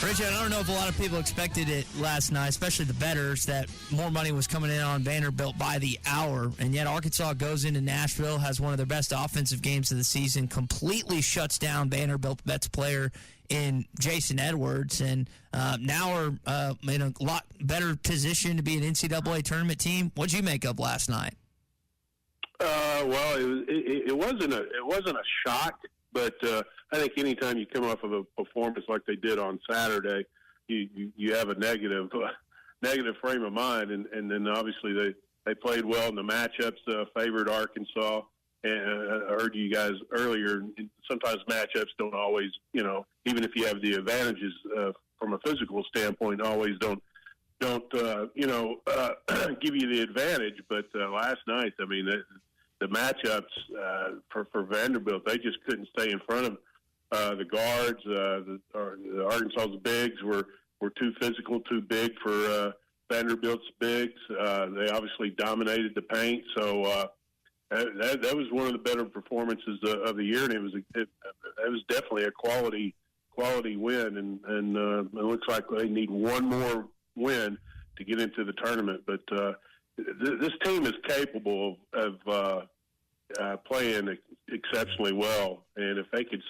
Richard, I don't know if a lot of people expected it last night, especially the bettors, that more money was coming in on Vanderbilt by the hour, and yet Arkansas goes into Nashville, has one of their best offensive games of the season, completely shuts down Vanderbilt's best player in Jason Edwards, and now are in a lot better position to be an NCAA tournament team. What did you make of last night? Well, it wasn't a shock, but I think anytime you come off of a performance like they did on Saturday, you have a negative frame of mind, and then obviously they played well in the matchups, favored Arkansas. And I heard you guys earlier. Sometimes matchups don't always, even if you have the advantages from a physical standpoint, always don't give you the advantage. But last night, I mean, the matchups for Vanderbilt, they just couldn't stay in front of the guards. The Arkansas's bigs were too physical, too big for Vanderbilt's bigs. They obviously dominated the paint, so that was one of the better performances of the year, and it was definitely a quality win. And it looks like they need one more win to get into the tournament. But this team is capable of playing exceptionally well, and if they could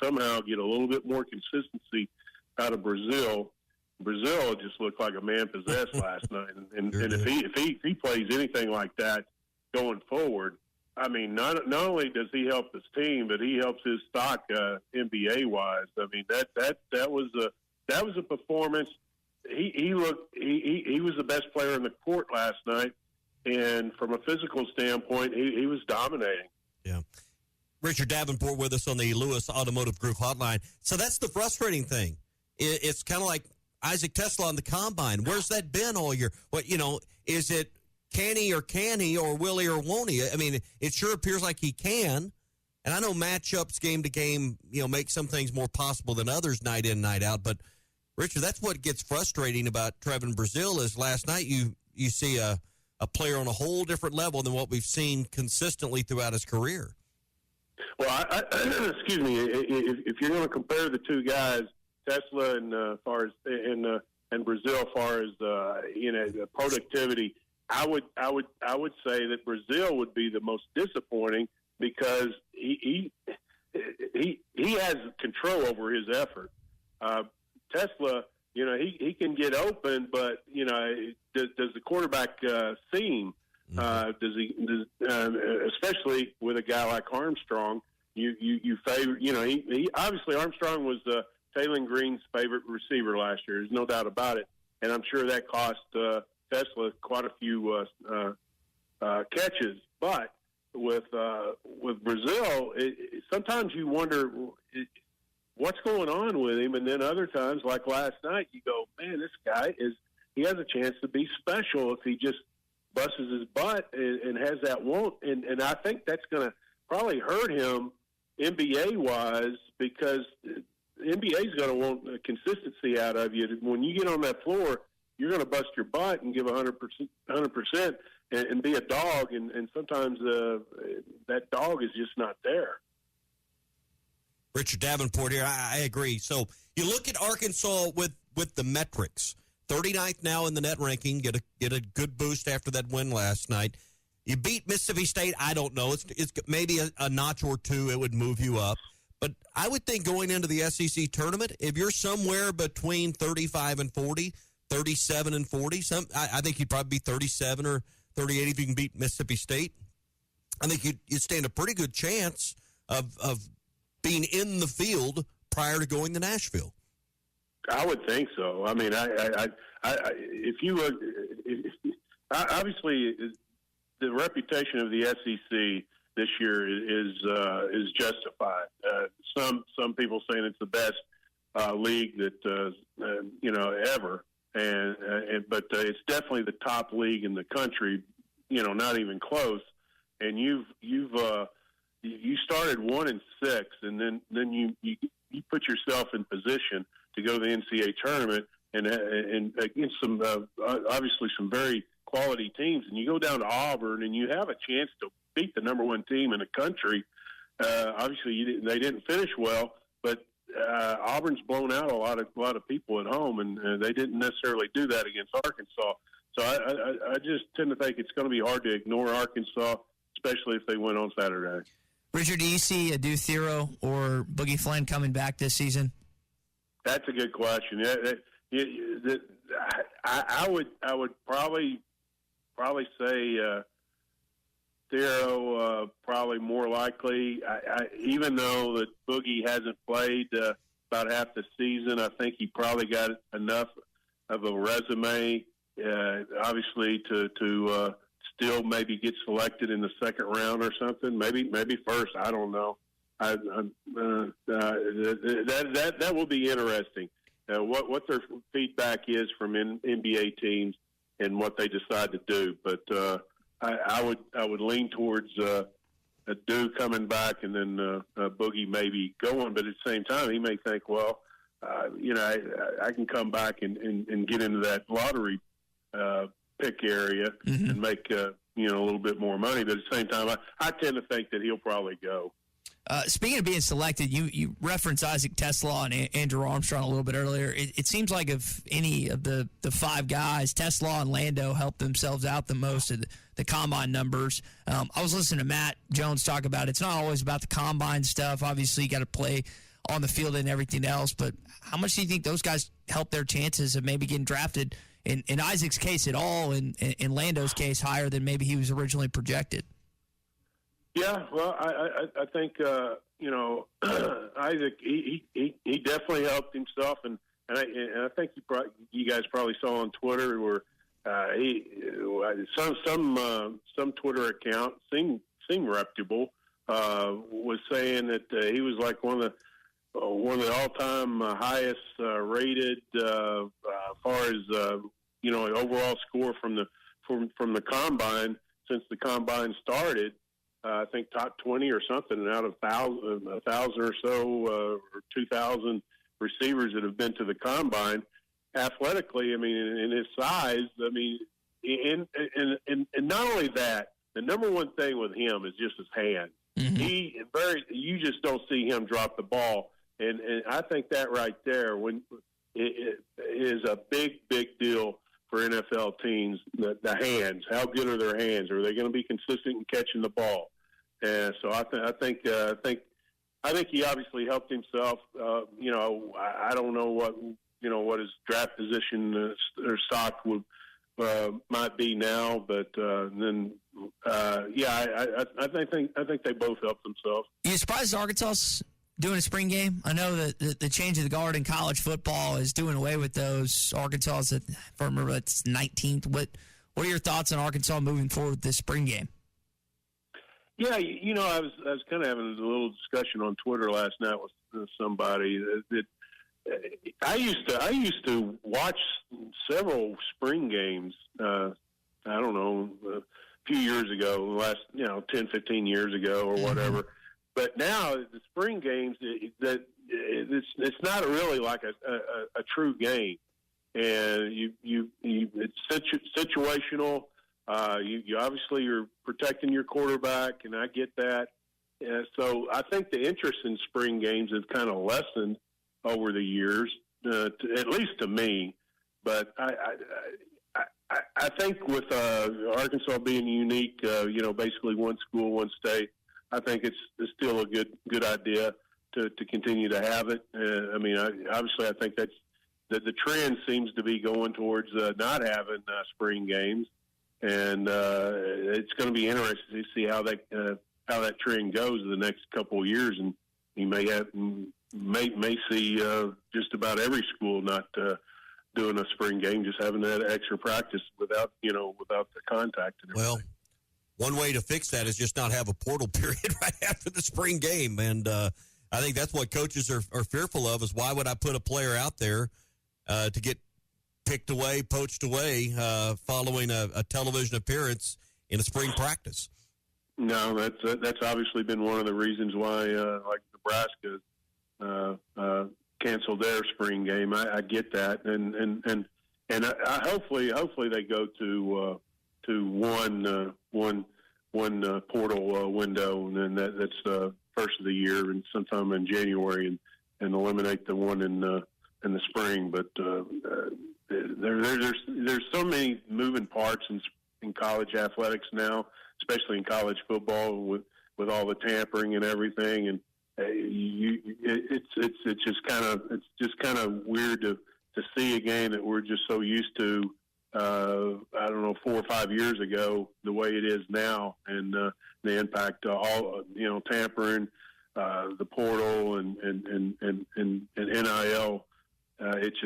somehow get a little bit more consistency out of Brazile just looked like a man possessed last night. And if he plays anything like that going forward, I mean, not only does he help his team, but he helps his stock NBA wise. I mean, that was a performance. He was the best player in the court last night. And from a physical standpoint, he was dominating. Yeah. Richard Davenport with us on the Lewis Automotive Group hotline. So that's the frustrating thing. It's kind of like Isaac Tesla on the combine. Where's that been all year? Is it can he or will he or won't he? I mean, it sure appears like he can. And I know matchups game to game, make some things more possible than others night in, night out. But, Richard, that's what gets frustrating about Trevon Brazile is last night you see a player on a whole different level than what we've seen consistently throughout his career. Well, excuse me. If you're going to compare the two guys, Tesla and Brazile, as far as productivity, I would say that Brazile would be the most disappointing because he has control over his effort. Tesla, he can get open, but does the quarterback see him? Does he? Especially with a guy like Armstrong, you favor. He obviously Armstrong was Taylor Green's favorite receiver last year. There's no doubt about it, and I'm sure that cost Tesla quite a few catches. But with Brazile, sometimes you wonder what's going on with him, and then other times, like last night, you go, man, this guy he has a chance to be special if he just busts his butt and has that want. And I think that's going to probably hurt him NBA-wise because the NBA is going to want consistency out of you. When you get on that floor, you're going to bust your butt and give 100% and be a dog, and sometimes that dog is just not there. Richard Davenport here. I agree. So you look at Arkansas with the metrics. 39th now in the net ranking. Get a good boost after that win last night. You beat Mississippi State. I don't know. It's maybe a notch or two. It would move you up. But I would think going into the SEC tournament, if you're somewhere between 35 and 40, 37 and 40, I think you'd probably be 37 or 38 if you can beat Mississippi State. I think you'd stand a pretty good chance of being in the field prior to going to Nashville. I would think so. I mean, obviously the reputation of the SEC this year is justified. Some people saying it's the best league that ever, but it's definitely the top league in the country. Not even close. And you started 1-6, and then you put yourself in position to go to the NCAA tournament and against some obviously some very quality teams, and you go down to Auburn and you have a chance to beat the number one team in the country. Obviously, they didn't finish well, but Auburn's blown out a lot of people at home, and they didn't necessarily do that against Arkansas. So I just tend to think it's going to be hard to ignore Arkansas, especially if they win on Saturday. Richard, do you see a Adu Thero or Boogie Flynn coming back this season? That's a good question. I would probably say Thero probably more likely. Even though that Boogie hasn't played about half the season, I think he probably got enough of a resume, obviously, to still maybe get selected in the second round or something. Maybe first. I don't know. That will be interesting. What their feedback is from NBA teams and what they decide to do. But I would lean towards Adu coming back and then Boogie maybe going. But at the same time, he may think, well, I can come back and get into that lottery pick area and make a little bit more money. But at the same time, I tend to think that he'll probably go. Speaking of being selected, you referenced Isaac TeSlaa and Andrew Armstrong a little bit earlier. It seems like of any of the five guys, TeSlaa and Lando helped themselves out the most of the combine numbers. I was listening to Matt Jones talk about it's not always about the combine stuff. Obviously, you got to play on the field and everything else. But how much do you think those guys help their chances of maybe getting drafted, in Isaac's case at all, and in Lando's case higher than maybe he was originally projected? Yeah, well, I think Isaac he definitely helped himself, and I think you guys probably saw on Twitter where some Twitter account seemed reputable was saying that he was like one of the all-time highest rated as far as overall score from the combine since the combine started. I think top 20 or something out of 1,000 or so or 2,000 receivers that have been to the combine. Athletically, I mean, in his size, I mean, and not only that, the number one thing with him is just his hand. Mm-hmm. You just don't see him drop the ball, and I think that right there it is a big deal for NFL teams. The hands, how good are their hands? Are they going to be consistent in catching the ball? So I think he obviously helped himself. I don't know what his draft position or stock might be now, but I think they both helped themselves. You surprised Arkansas doing a spring game? I know that the change of the guard in college football is doing away with those. Arkansas, if I remember, that's 19th. What are your thoughts on Arkansas moving forward with this spring game? Yeah, I was kind of having a little discussion on Twitter last night with somebody that I used to watch several spring games. I don't know, a few years ago, last 10, 15 years ago or whatever. Mm-hmm. But now the spring games, it's not really like a true game, and it's situational. You obviously you're protecting your quarterback, and I get that. So I think the interest in spring games has kind of lessened over the years, at least to me. But I think with Arkansas being unique, basically one school, one state, I think it's still a good idea to continue to have it. Obviously, I think that the trend seems to be going towards not having spring games. And it's going to be interesting to see how that trend goes in the next couple of years, and you may see just about every school not doing a spring game, just having that extra practice without the contact and everything. Well, one way to fix that is just not have a portal period right after the spring game, and I think that's what coaches are fearful of. Is why would I put a player out there to get picked away, poached away, following a television appearance in a spring practice? No, that's obviously been one of the reasons why, like Nebraska, canceled their spring game. I get that, and I hopefully they go to one portal window, and then that's the first of the year, and sometime in January, eliminate the one in the spring. But there's so many moving parts in college athletics now, especially in college football with all the tampering and everything. And it's just kind of weird to see a game that we're just so used to. I don't know, 4 or 5 years ago, the way it is now, and the impact, tampering, the portal, and NIL. It's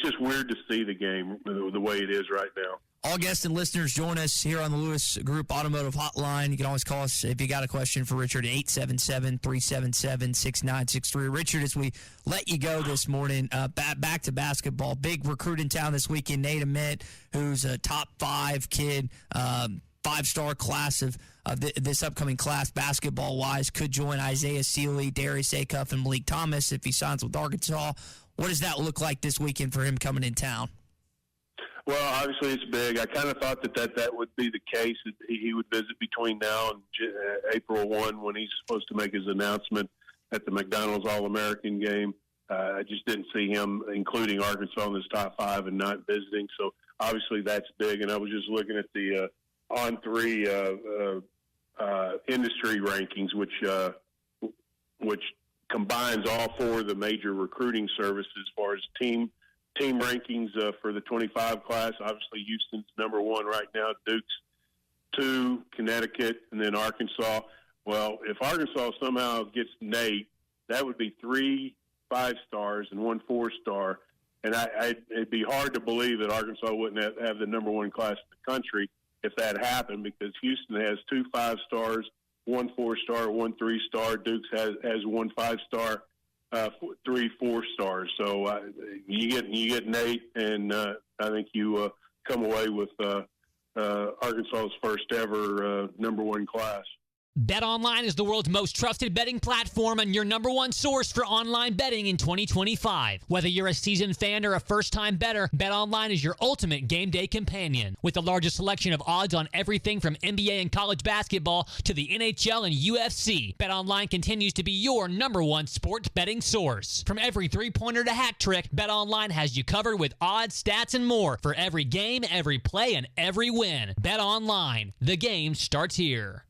just weird to see the game the way it is right now. All guests and listeners, join us here on the Lewis Group Automotive Hotline. You can always call us if you got a question for Richard at 877-377-6963. Richard, as we let you go this morning, back to basketball. Big recruit in town this weekend, Nate Ament, who's a top 5 kid, 5-star class of this upcoming class basketball-wise, could join Isaiah Sealy, Darius Acuff, and Malik Thomas if he signs with Arkansas. What does that look like this weekend for him coming in town? Well, obviously it's big. I kind of thought that would be the case. He would visit between now and April 1 when he's supposed to make his announcement at the McDonald's All-American game. I just didn't see him including Arkansas in his top 5 and not visiting. So obviously that's big. And I was just looking at the On3 industry rankings, which combines all 4 of the major recruiting services as far as team rankings for the 25 class. Obviously, Houston's number 1 right now. Duke's 2, Connecticut, and then Arkansas. Well, if Arkansas somehow gets Nate, that would be 3 5-stars and 1 4-star. And it'd be hard to believe that Arkansas wouldn't have the number 1 class in the country if that happened, because Houston has 2 5-stars, 1 4-star, 1 3-star. Duke's has 1 5-star. 3 4-stars. So you get Nate, and I think you come away with Arkansas's first ever number 1 class. BetOnline is the world's most trusted betting platform and your number 1 source for online betting in 2025. Whether you're a seasoned fan or a first-time bettor, BetOnline is your ultimate game day companion. With the largest selection of odds on everything from NBA and college basketball to the NHL and UFC, BetOnline continues to be your number 1 sports betting source. From every three-pointer to hat trick, BetOnline has you covered with odds, stats, and more for every game, every play, and every win. BetOnline, the game starts here.